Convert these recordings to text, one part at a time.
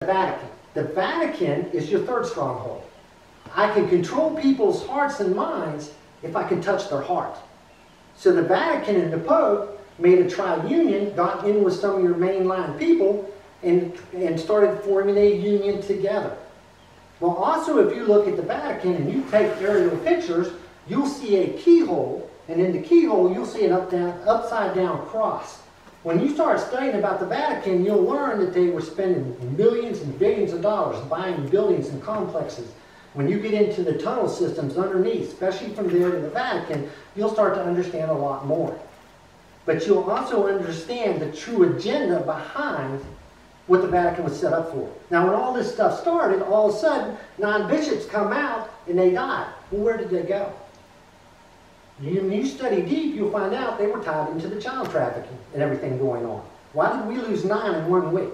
The Vatican. The Vatican is your third stronghold. I can control people's hearts and minds if I can touch their heart. So the Vatican and the Pope made a tri-union, got in with some of your mainline people, and started forming a union together. Well, also, if you look at the Vatican and you take aerial pictures, you'll see a keyhole, and in the keyhole you'll see an upside down cross. When you start studying about the Vatican, you'll learn that they were spending millions and billions of dollars buying buildings and complexes. When you get into the tunnel systems underneath, especially from there to the Vatican, you'll start to understand a lot more. But you'll also understand the true agenda behind what the Vatican was set up for. Now, when all this stuff started, all of a sudden, 9 bishops come out and they died. Well, where did they go? When you study deep, you'll find out they were tied into the child trafficking and everything going on. Why did we lose 9 in 1 week?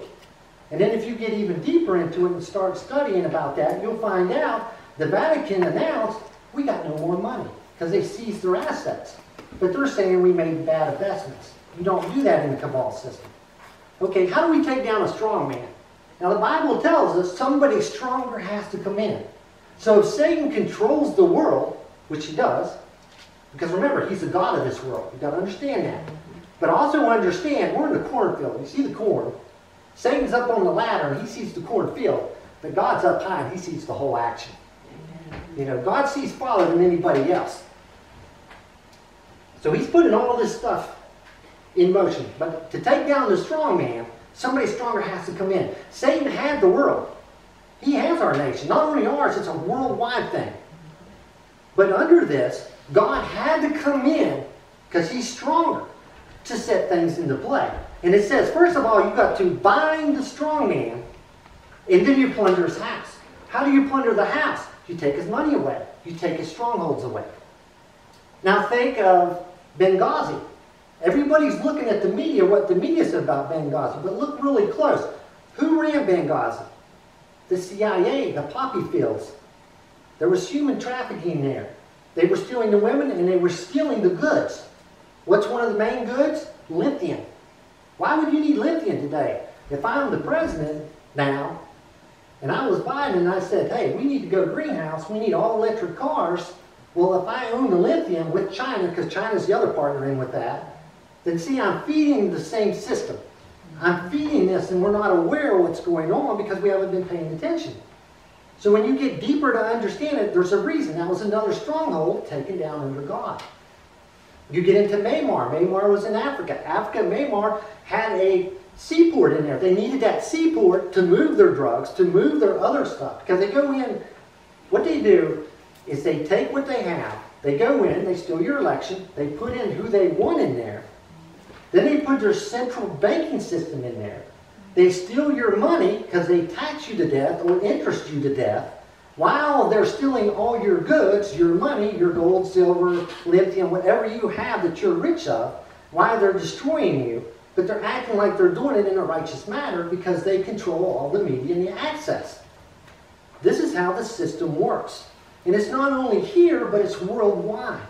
And then if you get even deeper into it and start studying about that, you'll find out the Vatican announced, we got no more money because they seized their assets. But they're saying we made bad investments. You don't do that in the cabal system. Okay, how do we take down a strong man? Now the Bible tells us somebody stronger has to come in. So if Satan controls the world, which he does, because remember, he's the God of this world. You've got to understand that. But also understand, we're in the cornfield. You see the corn. Satan's up on the ladder and he sees the cornfield. But God's up high and he sees the whole action. You know, God sees farther than anybody else. So he's putting all this stuff in motion. But to take down the strong man, somebody stronger has to come in. Satan had the world. He has our nation. Not only ours, it's a worldwide thing. But under this, God had to come in because he's stronger to set things into play. And it says, first of all, you've got to bind the strong man, and then you plunder his house. How do you plunder the house? You take his money away. You take his strongholds away. Now think of Benghazi. Everybody's looking at the media, what the media said about Benghazi, but look really close. Who ran Benghazi? The CIA, the poppy fields. There was human trafficking there. They were stealing the women and they were stealing the goods. What's one of the main goods? Lithium. Why would you need lithium today? If I'm the president now, and I was Biden and I said, hey, we need to go greenhouse, we need all electric cars. Well, if I own the lithium with China, because China's the other partner in with that, then see, I'm feeding the same system. I'm feeding this and we're not aware of what's going on because we haven't been paying attention. So when you get deeper to understand it, there's a reason. That was another stronghold taken down under God. You get into Myanmar. Myanmar was in Africa. Africa, Myanmar had a seaport in there. They needed that seaport to move their drugs, to move their other stuff. Because they go in, what they do is they take what they have, they go in, they steal your election, they put in who they want in there, then they put their central banking system in there. They steal your money because they tax you to death or interest you to death. While they're stealing all your goods, your money, your gold, silver, lithium, whatever you have that you're rich of, while they're destroying you, but they're acting like they're doing it in a righteous manner because they control all the media and the access. This is how the system works. And it's not only here, but it's worldwide.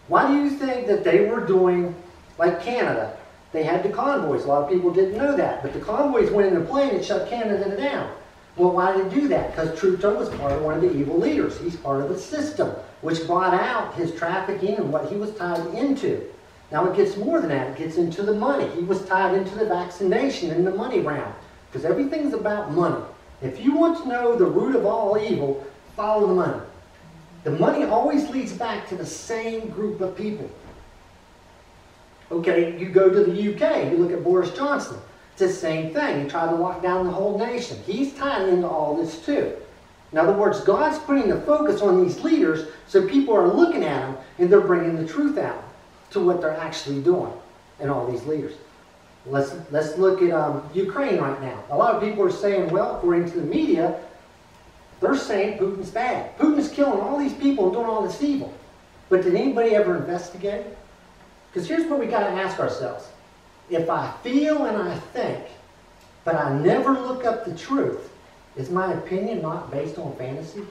Why do you think that they were doing like Canada? They had the convoys. A lot of people didn't know that. But the convoys went into play and it shut Canada down. Well, why did they do that? Because Trudeau was part of one of the evil leaders. He's part of the system, which bought out his trafficking and what he was tied into. Now it gets more than that. It gets into the money. He was tied into the vaccination and the money round. Because everything's about money. If you want to know the root of all evil, follow the money. The money always leads back to the same group of people. Okay, you go to the UK, you look at Boris Johnson. It's the same thing. He tried to lock down the whole nation. He's tied into all this too. In other words, God's putting the focus on these leaders so people are looking at them and they're bringing the truth out to what they're actually doing in all these leaders. Let's look at Ukraine right now. A lot of people are saying, well, according to the media, they're saying Putin's bad. Putin's killing all these people and doing all this evil. But did anybody ever investigate? Because here's what we got to ask ourselves. If I feel and I think, but I never look up the truth, is my opinion not based on fantasy?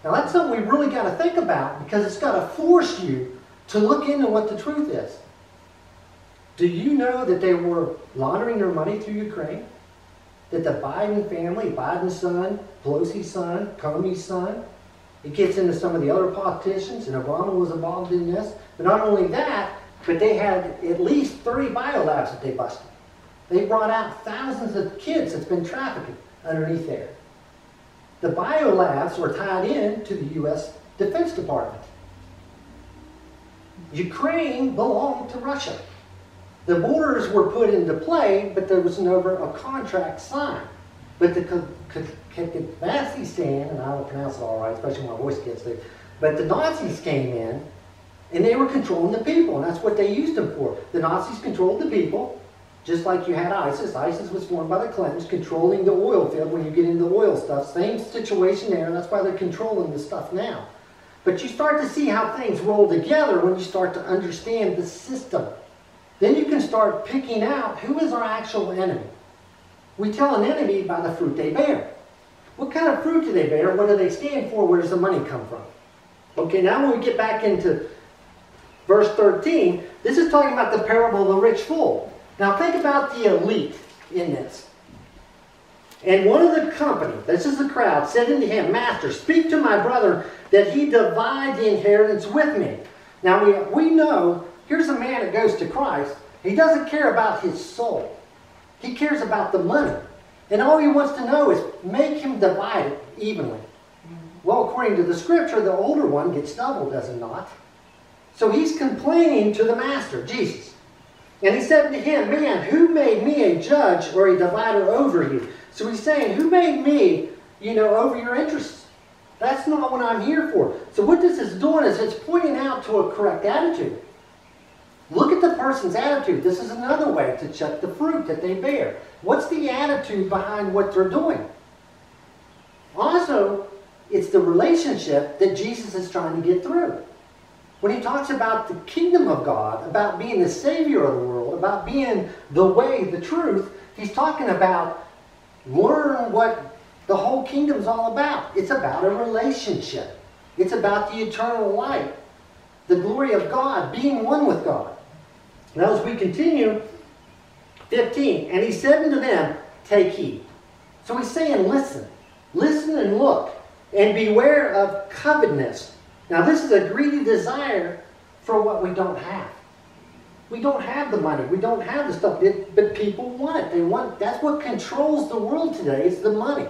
Now that's something we really got to think about because it's got to force you to look into what the truth is. Do you know that they were laundering their money through Ukraine? that the Biden family, Biden's son, Pelosi's son, Comey's son, it gets into some of the other politicians, and Obama was involved in this. But not only that, but they had at least 30 biolabs that they busted. They brought out thousands of kids that's been trafficked underneath there. The biolabs were tied in to the U.S. Defense Department. Ukraine belonged to Russia. The borders were put into play, but there was never a contract signed. But the Kazakhstan, and I don't pronounce it all right, especially when my voice gets there, but the Nazis came in, and they were controlling the people, and that's what they used them for. The Nazis controlled the people, just like you had ISIS. ISIS was formed by the Clintons, controlling the oil field when you get into oil stuff. Same situation there, and that's why they're controlling the stuff now. But you start to see how things roll together when you start to understand the system. Then you can start picking out who is our actual enemy. We tell an enemy by the fruit they bear. What kind of fruit do they bear? What do they stand for? Where does the money come from? Okay, now when we get back into verse 13, this is talking about the parable of the rich fool. Now think about the elite in this. And one of the company, this is the crowd, said unto him, Master, speak to my brother that he divide the inheritance with me. Now we know, here's a man that goes to Christ. He doesn't care about his soul. He cares about the money. And all he wants to know is make him divide it evenly. Well, according to the scripture, the older one gets double, does it not? So he's complaining to the master, Jesus. And he said to him, Man, who made me a judge or a divider over you? So he's saying, who made me, over your interests? That's not what I'm here for. So what this is doing is it's pointing out to a correct attitude. Look at the person's attitude. This is another way to check the fruit that they bear. What's the attitude behind what they're doing? Also, it's the relationship that Jesus is trying to get through. When he talks about the kingdom of God, about being the Savior of the world, about being the way, the truth, he's talking about learn what the whole kingdom's all about. It's about a relationship. It's about the eternal life, the glory of God, being one with God. Now as we continue, 15, and he said unto them, Take heed. So he's saying, listen. Listen and look, and beware of covetousness. Now this is a greedy desire for what we don't have. We don't have the money. We don't have the stuff, but people want it. That's what controls the world today, is the money.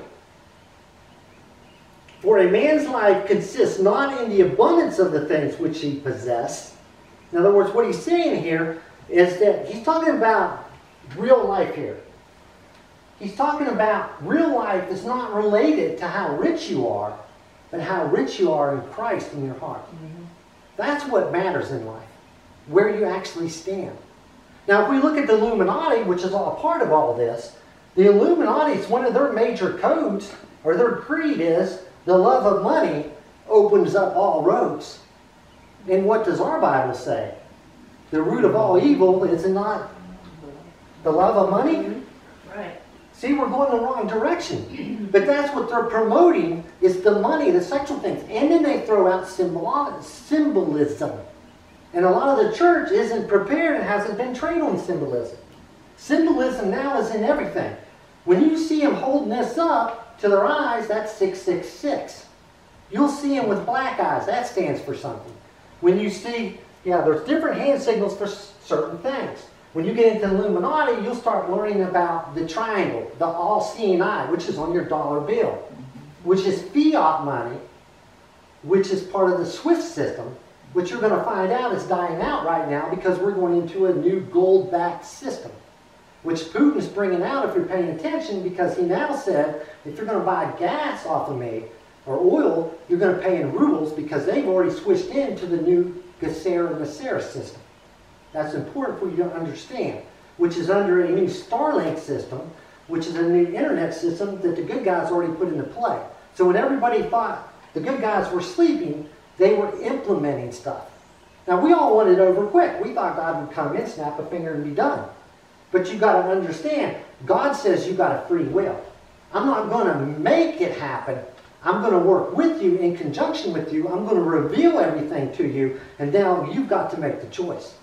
For a man's life consists not in the abundance of the things which he possesses. In other words, what he's saying here is that he's talking about real life here. He's talking about real life that's not related to how rich you are, but how rich you are in Christ in your heart. Mm-hmm. That's what matters in life, where you actually stand. Now, if we look at the Illuminati, which is all part of all this, the Illuminati, one of their major codes, or their creed is, the love of money opens up all roads. And what does our Bible say? The root of all evil is not the love of money? Mm-hmm. Right. See, we're going the wrong direction. But that's what they're promoting, is the money, the sexual things. And then they throw out symbolism. And a lot of the church isn't prepared and hasn't been trained on symbolism. Symbolism now is in everything. When you see them holding this up to their eyes, that's 666. You'll see them with black eyes. That stands for something. When you see, there's different hand signals for certain things. When you get into Illuminati, you'll start learning about the triangle, the all-seeing eye, which is on your dollar bill, which is fiat money, which is part of the SWIFT system, which you're going to find out is dying out right now because we're going into a new gold-backed system, which Putin's bringing out if you're paying attention, because he now said, if you're going to buy gas off of me, or oil, you're going to pay in rubles, because they've already switched into the new Gasser system. That's important for you to understand, which is under a new Starlink system, which is a new internet system that the good guys already put into play. So when everybody thought the good guys were sleeping, they were implementing stuff. Now we all wanted it over quick. We thought God would come in, snap a finger, and be done. But you got to understand, God says you got a free will. I'm not going to make it happen. I'm going to work with you, in conjunction with you. I'm going to reveal everything to you, and now you've got to make the choice.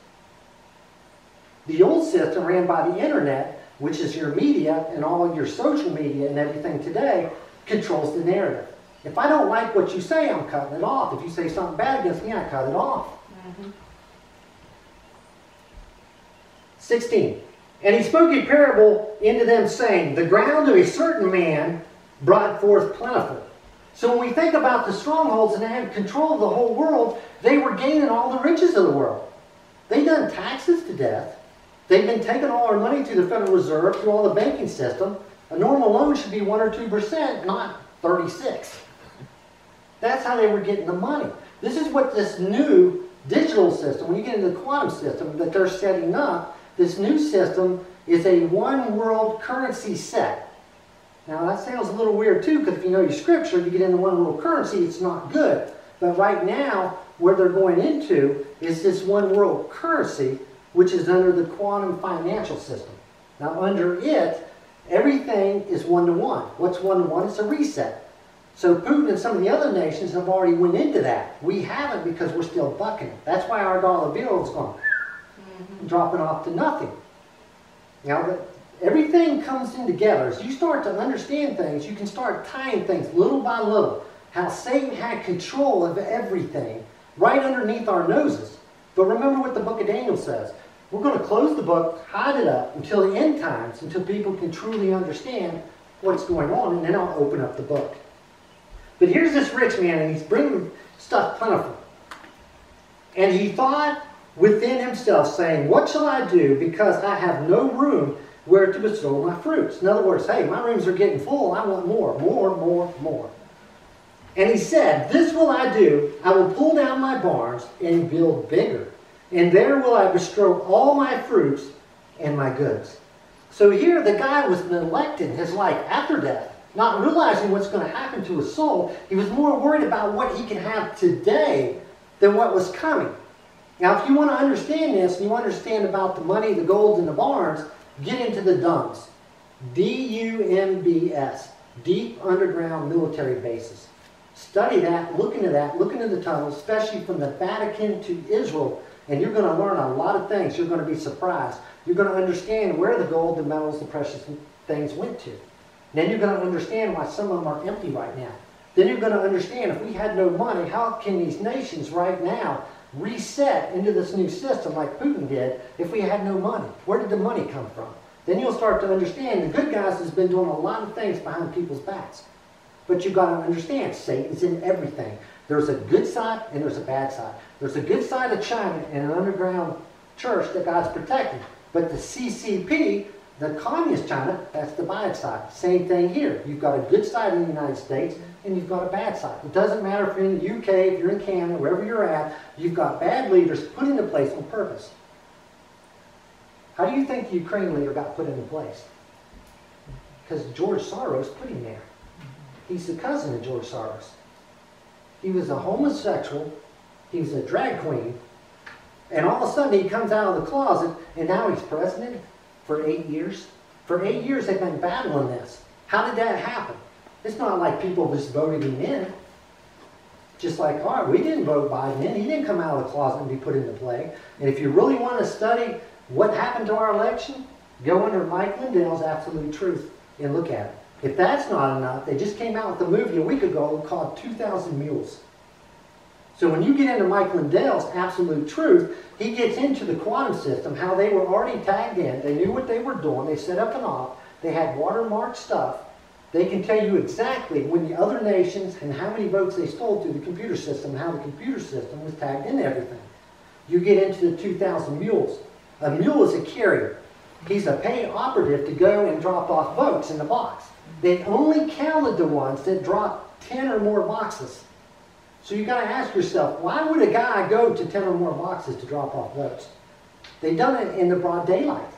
The old system ran by the internet. which is your media and all your social media and everything today, controls the narrative. If I don't like what you say, I'm cutting it off. If you say something bad against me, I cut it off. 16. And he spoke a parable into them, saying, the ground of a certain man brought forth plentiful. So when we think about the strongholds and they had control of the whole world, they were gaining all the riches of the world. They've done taxes to death. They've been taking all our money through the Federal Reserve, through all the banking system. A normal loan should be 1 or 2%, not 36. That's how they were getting the money. This is what this new digital system, when you get into the quantum system that they're setting up, this new system is a one world currency set. Now that sounds a little weird too, because if you know your scripture, you get into one world currency, it's not good. But right now, where they're going into is this one world currency, which is under the quantum financial system. Now under it, everything is one-to-one. What's one-to-one? It's a reset. So Putin and some of the other nations have already went into that. We haven't because we're still bucking it. That's why our dollar bill is going dropping off to nothing. Now, everything comes in together. As you start to understand things, you can start tying things little by little. How Satan had control of everything right underneath our noses. But remember what the book of Daniel says. We're going to close the book, hide it up until the end times, until people can truly understand what's going on, and then I'll open up the book. But here's this rich man, and he's bringing stuff plentiful. And he thought within himself, saying, what shall I do, because I have no room where to bestow my fruits? In other words, hey, my rooms are getting full, I want more, more, more, more. And he said, this will I do, I will pull down my barns and build bigger, and there will I bestow all my fruits and my goods. So here the guy was neglecting his life after death, not realizing what's going to happen to his soul. He was more worried about what he can have today than what was coming. Now, if you want to understand this, and you understand about the money, the gold, and the barns, get into the DUMBs. D-U-M-B-S. Deep Underground Military Bases. Study that, look into the tunnels, especially from the Vatican to Israel, and you're going to learn a lot of things. You're going to be surprised. You're going to understand where the gold, the metals, the precious things went to. Then you're going to understand why some of them are empty right now. Then you're going to understand if we had no money, how can these nations right now reset into this new system like Putin did if we had no money? Where did the money come from? Then you'll start to understand the good guys has been doing a lot of things behind people's backs. But you've got to understand, Satan's in everything. There's a good side and there's a bad side. There's a good side of China and an underground church that God's protecting. But the CCP, the communist China, that's the bad side. Same thing here. You've got a good side in the United States and you've got a bad side. It doesn't matter if you're in the UK, if you're in Canada, wherever you're at, you've got bad leaders put into place on purpose. How do you think the Ukraine leader got put into place? Because George Soros put him there. He's the cousin of George Soros. He was a homosexual. He was a drag queen. And all of a sudden he comes out of the closet and now he's president for 8 years. For 8 years they've been battling this. How did that happen? It's not like people just voted him in. Just like, all right, we didn't vote Biden in. He didn't come out of the closet and be put into play. And if you really want to study what happened to our election, go under Mike Lindell's Absolute Truth and look at it. If that's not enough, they just came out with a movie a week ago called 2,000 Mules. So when you get into Mike Lindell's Absolute Truth, he gets into the quantum system, how they were already tagged in. They knew what they were doing. They set up and off. They had watermarked stuff. They can tell you exactly when the other nations and how many votes they stole through the computer system, how the computer system was tagged into everything. You get into the 2,000 Mules. A mule is a carrier. He's a paid operative to go and drop off votes in the box. They only counted the ones that dropped 10 or more boxes. So you got to ask yourself, why would a guy go to 10 or more boxes to drop off votes? They done it in the broad daylight.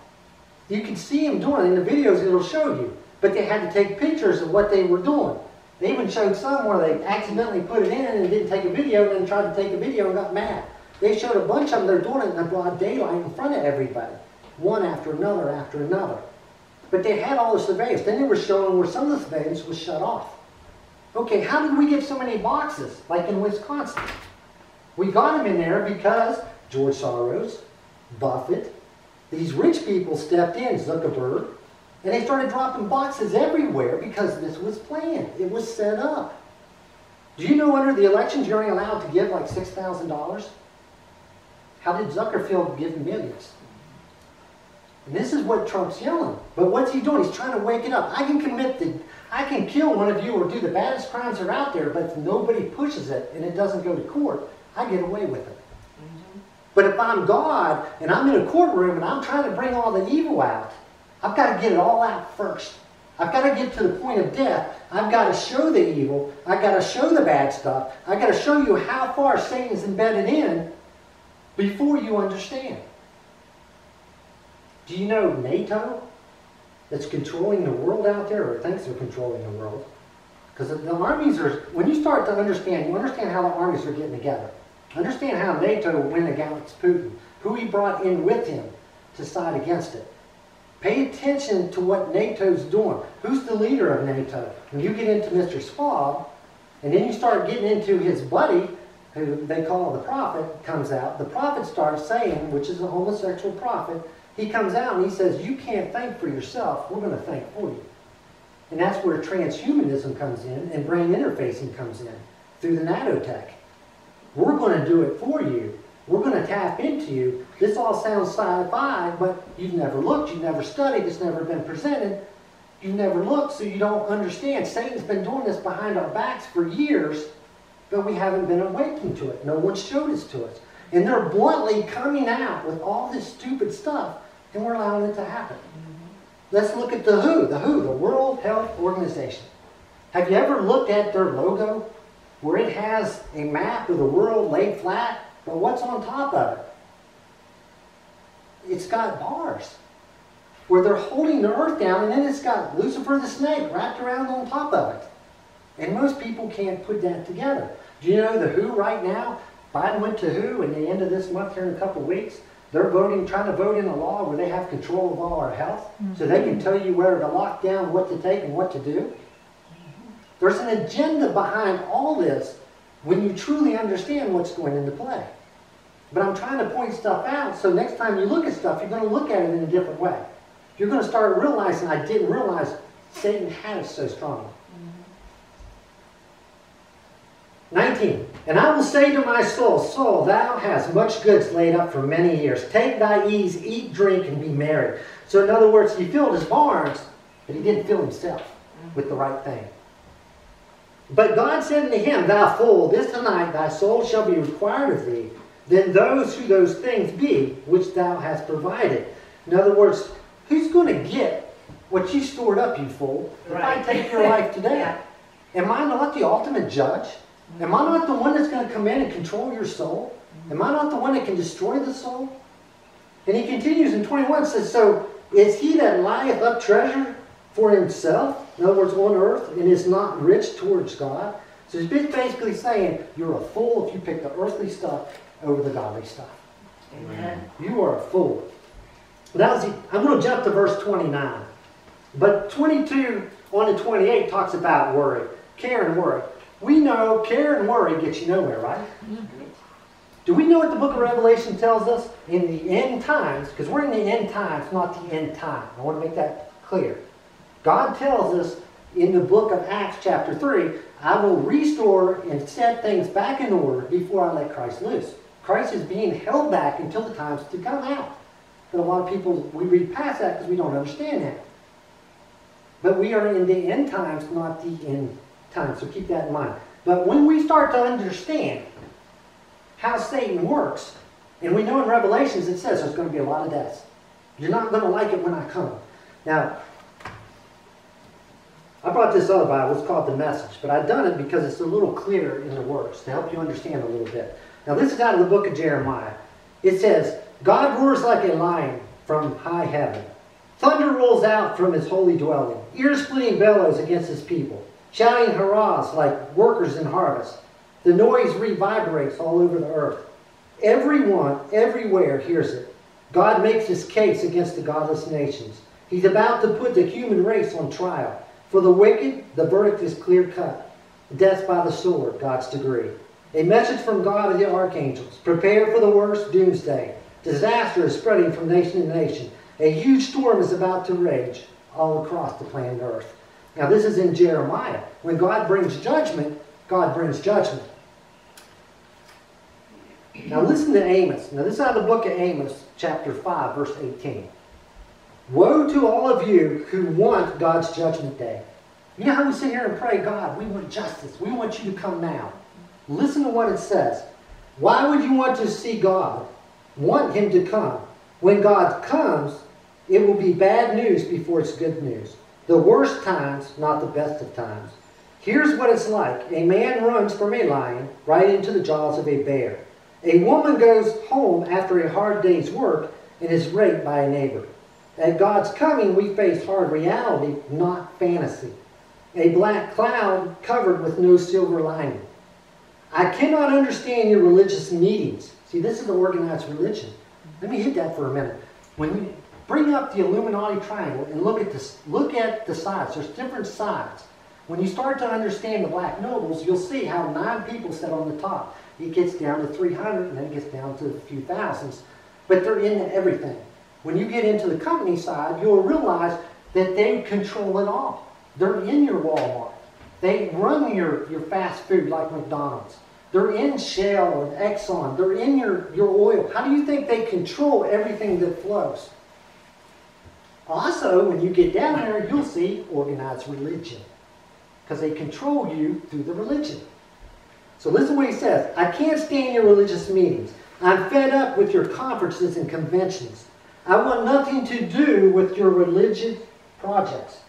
You can see him doing it in the videos. It'll show you. But they had to take pictures of what they were doing. They even showed some where they accidentally put it in and didn't take a video, and then tried to take a video and got mad. They showed a bunch of them. They're doing it in the broad daylight in front of everybody, one after another after another. But they had all the surveillance. Then they were showing where some of the surveillance was shut off. Okay, how did we get so many boxes, like in Wisconsin? We got them in there because George Soros, Buffett, these rich people stepped in, Zuckerberg, And they started dropping boxes everywhere because this was planned. It was set up. Do you know under the elections you're only allowed to give like $6,000? How did Zuckerfield give millions? And this is what Trump's yelling. But what's he doing? He's trying to wake it up. I can kill one of you or do the baddest crimes that are out there, but if nobody pushes it and it doesn't go to court, I get away with it. But if I'm God and I'm in a courtroom and I'm trying to bring all the evil out, I've got to get it all out first. I've got to get to the point of death. I've got to show the evil. I've got to show the bad stuff. I've got to show you how far Satan's embedded in before you understand. Do you know NATO that's controlling the world out there, or thinks they're controlling the world? Because the armies are, when you start to understand, you understand how the armies are getting together. Understand how NATO went against Putin, who he brought in with him to side against it. Pay attention to what NATO's doing. Who's the leader of NATO? When you get into Mr. Schwab, and then you start getting into his buddy, who they call the prophet, comes out. The prophet starts saying, which is a homosexual prophet, he comes out and he says, you can't think for yourself, we're going to think for you. And that's where transhumanism comes in and brain interfacing comes in, through the nanotech. We're going to do it for you. We're going to tap into you. This all sounds sci-fi, but you've never looked, you've never studied, it's never been presented. You've never looked, so you don't understand. Satan's been doing this behind our backs for years, but we haven't been awakened to it. No one showed us to us. And they're bluntly coming out with all this stupid stuff, and we're allowing it to happen. Let's look at the WHO, the World Health Organization. Have you ever looked at their logo, where it has a map of the world laid flat? But what's on top of it? It's got bars where they're holding the earth down, and then it's got Lucifer the snake wrapped around on top of it. And most people can't put that together. Do you know the WHO right now? Biden went to WHO in the end of this month, here in a couple of weeks. They're trying to vote in a law where they have control of all our health, so they can tell you where to lock down, what to take, and what to do. There's an agenda behind all this when you truly understand what's going into play. But I'm trying to point stuff out so next time you look at stuff, you're going to look at it in a different way. You're going to start realizing, I didn't realize Satan had us so strongly. 19. And I will say to my soul, soul, thou hast much goods laid up for many years. Take thy ease, eat, drink, and be merry. So in other words, he filled his barns, but he didn't fill himself with the right thing. But God said unto him, thou fool, this night thy soul shall be required of thee, than those who those things be, which thou hast provided. In other words, who's going to get what you stored up, you fool, if I take your life today? Yeah. Am I not the ultimate judge? Am I not the one that's going to come in and control your soul? Am I not the one that can destroy the soul? And he continues in 21, says, so is he that lieth up treasure for himself, in other words, on earth, and is not rich towards God? So he's basically saying, you're a fool if you pick the earthly stuff over the godly stuff. Amen. You are a fool. I'm going to jump to verse 29. But 22 on to 28 talks about worry, care and worry. We know care and worry gets you nowhere, right? Do we know what the book of Revelation tells us? In the end times, because we're in the end times, not the end time. I want to make that clear. God tells us in the book of Acts chapter 3, I will restore and set things back in order before I let Christ loose. Christ is being held back until the time's to come out. But a lot of people, we read past that because we don't understand that. But we are in the end times, not the end times, so keep that in mind. But when we start to understand how Satan works, and we know in Revelations it says there's going to be a lot of deaths. You're not going to like it when I come. Now, I brought this other Bible, it's called The Message, but I've done it because it's a little clearer in the words to help you understand a little bit. Now this is out of the book of Jeremiah. It says, God roars like a lion from high heaven. Thunder rolls out from his holy dwelling. Ear-splitting bellows against his people. Shouting hurrahs like workers in harvest. The noise reverberates all over the earth. Everyone, everywhere hears it. God makes his case against the godless nations. He's about to put the human race on trial. For the wicked, the verdict is clear-cut. Death by the sword, God's decree. A message from God of the archangels. Prepare for the worst, doomsday. Disaster is spreading from nation to nation. A huge storm is about to rage. all across the planet Earth. Now this is in Jeremiah. When God brings judgment, God brings judgment. Now listen to Amos. Now this is out of the book of Amos, chapter 5, verse 18. Woe to all of you who want God's judgment day. You know how we sit here and pray, God, we want justice. We want you to come now. Listen to what it says. Why would you want to see God? Want him to come. When God comes, it will be bad news before it's good news. The worst times, not the best of times. Here's what it's like. A man runs from a lion right into the jaws of a bear. A woman goes home after a hard day's work and is raped by a neighbor. At God's coming, we face hard reality, not fantasy. A black cloud covered with no silver lining. I cannot understand your religious meetings. See, this is the organized religion. Let me hit that for a minute. When you bring up the Illuminati triangle and look at this, look at the sides. There's different sides. When you start to understand the black nobles, you'll see how 9 people sit on the top. It gets down to 300, and then it gets down to a few thousands. But they're into everything. When you get into the company side, you'll realize that they control it all. They're in your Walmart. They run your fast food like McDonald's. They're in Shell and Exxon. They're in your oil. How do you think they control everything that flows? Also, when you get down there, you'll see organized religion. Because they control you through the religion. So listen to what he says. I can't stand your religious meetings. I'm fed up with your conferences and conventions. I want nothing to do with your religious projects,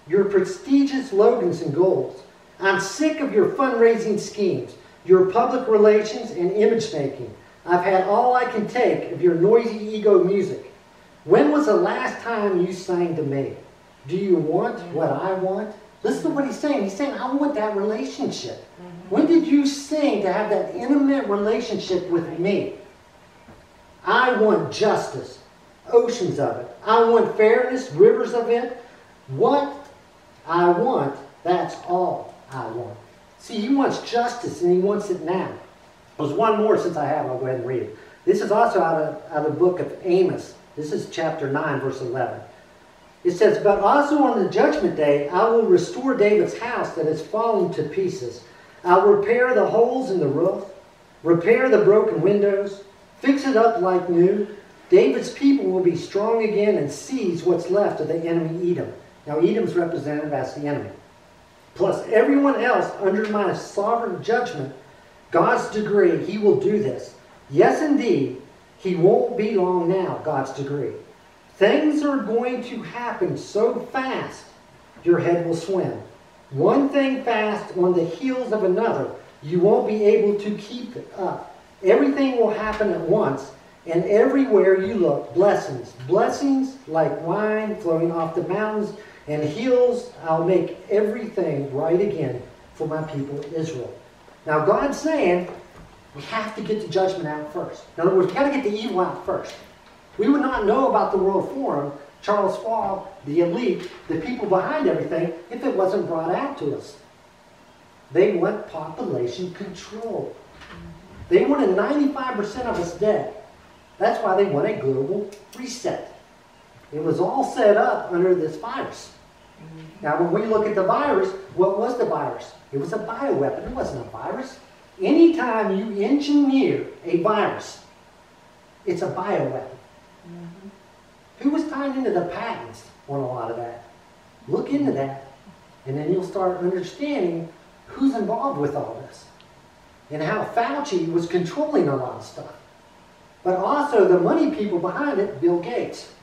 your prestigious slogans and goals. I'm sick of your fundraising schemes, your public relations and image making. I've had all I can take of your noisy ego music. When was the last time you sang to me? Do you want what I want? Listen to what he's saying. He's saying, I want that relationship. When did you sing to have that intimate relationship with me? I want justice, oceans of it. I want fairness, rivers of it. What I want, that's all I want. See, he wants justice, and he wants it now. There's one more since I have. I'll go ahead and read it. This is also out of the book of Amos. This is chapter 9, verse 11. It says, but also on the judgment day, I will restore David's house that has fallen to pieces. I'll repair the holes in the roof, repair the broken windows, fix it up like new. David's people will be strong again and seize what's left of the enemy Edom. Now, Edom's represented as the enemy. Plus everyone else under my sovereign judgment, God's decree, he will do this. Yes, indeed, he won't be long now, God's decree. Things are going to happen so fast, your head will swim. One thing fast on the heels of another, you won't be able to keep it up. Everything will happen at once, and everywhere you look, blessings. Blessings like wine flowing off the mountains and hills. I'll make everything right again for my people Israel. Now God's saying, we have to get the judgment out first. In other words, we've got to get the evil out first. We would not know about the World Forum, Charles Schwab, the elite, the people behind everything, if it wasn't brought out to us. They want population control. They wanted 95% of us dead. That's why they want a global reset. It was all set up under this virus. Now, when we look at the virus, what was the virus? It was a bioweapon. It wasn't a virus. Anytime you engineer a virus, it's a bioweapon. Who was tied into the patents on a lot of that? Look into that, and then you'll start understanding who's involved with all this and how Fauci was controlling a lot of stuff. But also the money people behind it, Bill Gates.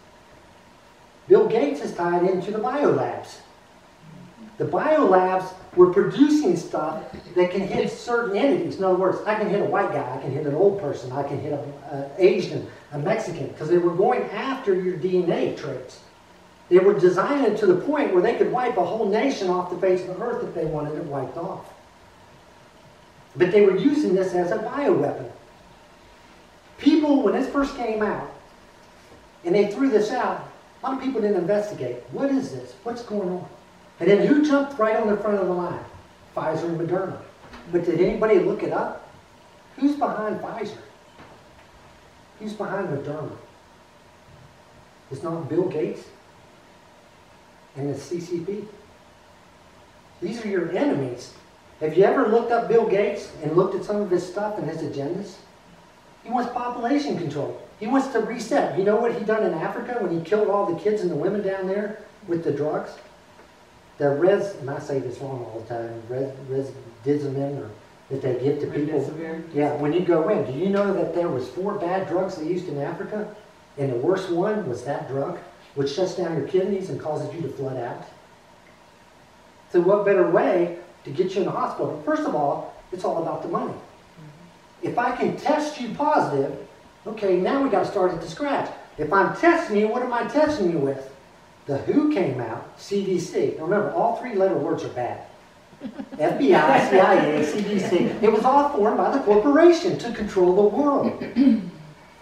Bill Gates is tied into the biolabs. The biolabs were producing stuff that can hit certain entities. In other words, I can hit a white guy, I can hit an old person, I can hit an Asian, a Mexican, because they were going after your DNA traits. They were designing it to the point where they could wipe a whole nation off the face of the earth if they wanted it wiped off. But they were using this as a bioweapon. People, when this first came out, and they threw this out, a lot of people didn't investigate. What is this? What's going on? And then who jumped right on the front of the line? Pfizer and Moderna. But did anybody look it up? Who's behind Pfizer? Who's behind Moderna? It's not Bill Gates. and the CCP. These are your enemies. Have you ever looked up Bill Gates and looked at some of his stuff and his agendas? He wants population control. He wants to reset. You know what he done in Africa when he killed all the kids and the women down there with the drugs? And I say this wrong all the time, resdizimin, or that they give to people. Yeah, when you go in, do you know that there was 4 bad drugs they used in Africa? And the worst one was that drug, which shuts down your kidneys and causes you to flood out. So what better way to get you in the hospital? First of all, it's all about the money. If I can test you positive, okay, now we got to start at the scratch. If I'm testing you, what am I testing you with? The WHO came out, CDC. Now remember, all 3-letter words are bad. FBI, CIA, CDC. It was all formed by the corporation to control the world.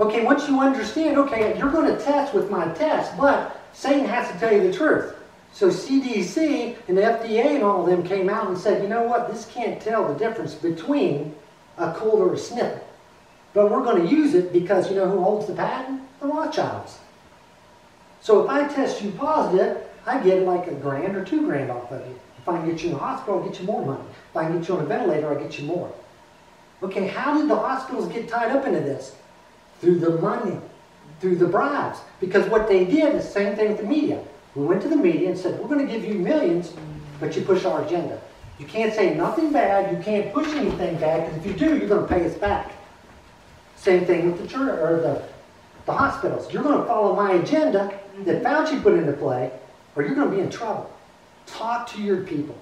Okay, once you understand, okay, you're going to test with my test, but Satan has to tell you the truth. So CDC and the FDA and all of them came out and said, you know what, this can't tell the difference between a cold or a sniffle. But we're going to use it because you know who holds the patent? The Rothschilds. So if I test you positive, I get like $1,000 or $2,000 off of you. If I can get you in the hospital, I'll get you more money. If I can get you on a ventilator, I'll get you more. Okay, how did the hospitals get tied up into this? Through the money, through the bribes. Because what they did is the same thing with the media. We went to the media and said, we're going to give you millions, but you push our agenda. You can't say nothing bad, you can't push anything bad, because if you do, you're going to pay us back. Same thing with the church, or the hospitals. You're going to follow my agenda that Fauci put into play, or you're going to be in trouble. Talk to your people.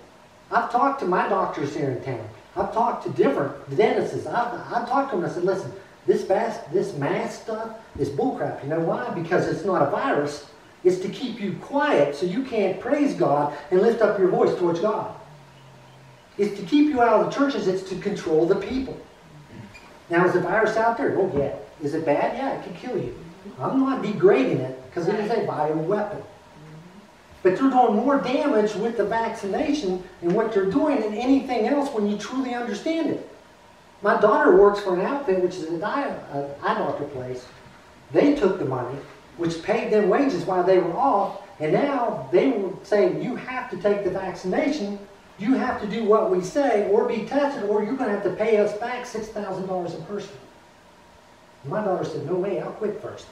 I've talked to my doctors here in town. I've talked to different dentists. I've talked to them and I said, listen, this mask stuff is bullcrap. You know why? Because it's not a virus. It's to keep you quiet so you can't praise God and lift up your voice towards God. It's to keep you out of the churches. It's to control the people. Now, is the virus out there? Oh, yeah. Is it bad? Yeah, it can kill you. I'm not degrading it because it is a bioweapon. But they're doing more damage with the vaccination and what they're doing than anything else when you truly understand it. My daughter works for an outfit, which is an eye doctor place. They took the money, which paid them wages while they were off, and now they were saying, you have to take the vaccination, you have to do what we say, or be tested, or you're going to have to pay us back $6,000 a person. My daughter said, no way, I'll quit first.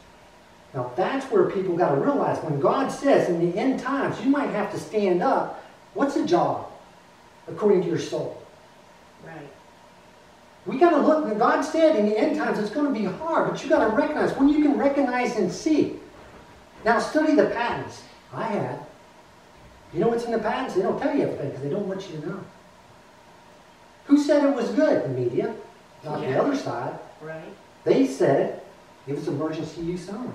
Now that's where people got to realize, when God says in the end times, you might have to stand up, what's a job according to your soul? Right. We got to look, and God said in the end times it's going to be hard, but you got to recognize, when you can recognize and see. Now study the patents. I have. You know what's in the patents? They don't tell you everything because they don't want you to know. Who said it was good? The media, not the other side. Right. They said it was emergency use only.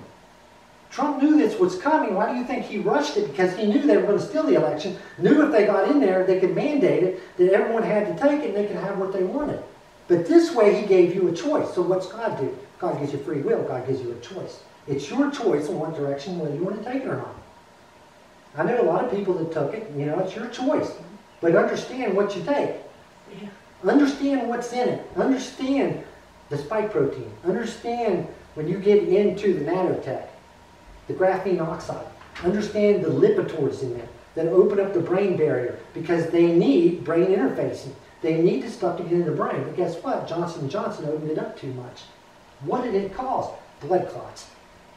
Trump knew this was coming. Why do you think he rushed it? Because he knew they were going to steal the election, knew if they got in there, they could mandate it, that everyone had to take it and they could have what they wanted. But this way, he gave you a choice. So what's God do? God gives you free will. God gives you a choice. It's your choice in what direction, whether you want to take it or not. I know a lot of people that took it. You know, it's your choice. But understand what you take. Yeah. Understand what's in it. Understand the spike protein. Understand when you get into the nanotech, the graphene oxide. Understand the lipids in there that open up the brain barrier because they need brain interfacing. They need the stuff to get in the brain. But guess what? Johnson & Johnson opened it up too much. What did it cause? Blood clots.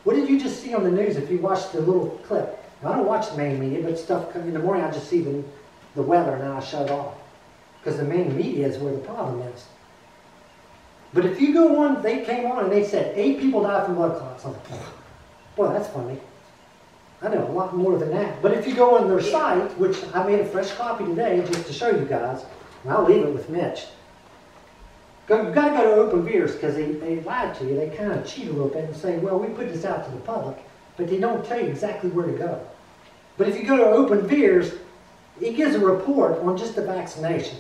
What did you just see on the news if you watched the little clip? Now, I don't watch the main media, but stuff in the morning I just see the weather and then I shut off. Because the main media is where the problem is. But if you go on, they came on and they said 8 people died from blood clots. I'm like, boy, that's funny. I know a lot more than that. But if you go on their site, which I made a fresh copy today just to show you guys, and I'll leave it with Mitch. You've got to go to Open Veers because they lied to you. They kind of cheat a little bit and say, well, we put this out to the public, but they don't tell you exactly where to go. But if you go to Open Veers, it gives a report on just the vaccination.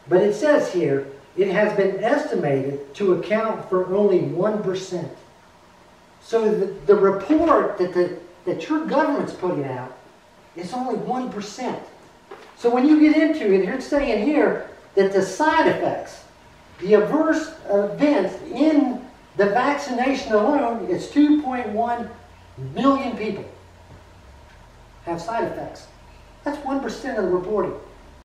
But it says here, it has been estimated to account for only 1%. So the report that your government's putting out is only 1%. So when you get into it, it's saying here that the side effects, the adverse events in the vaccination alone, it's 2.1 million people have side effects. That's 1% of the reporting.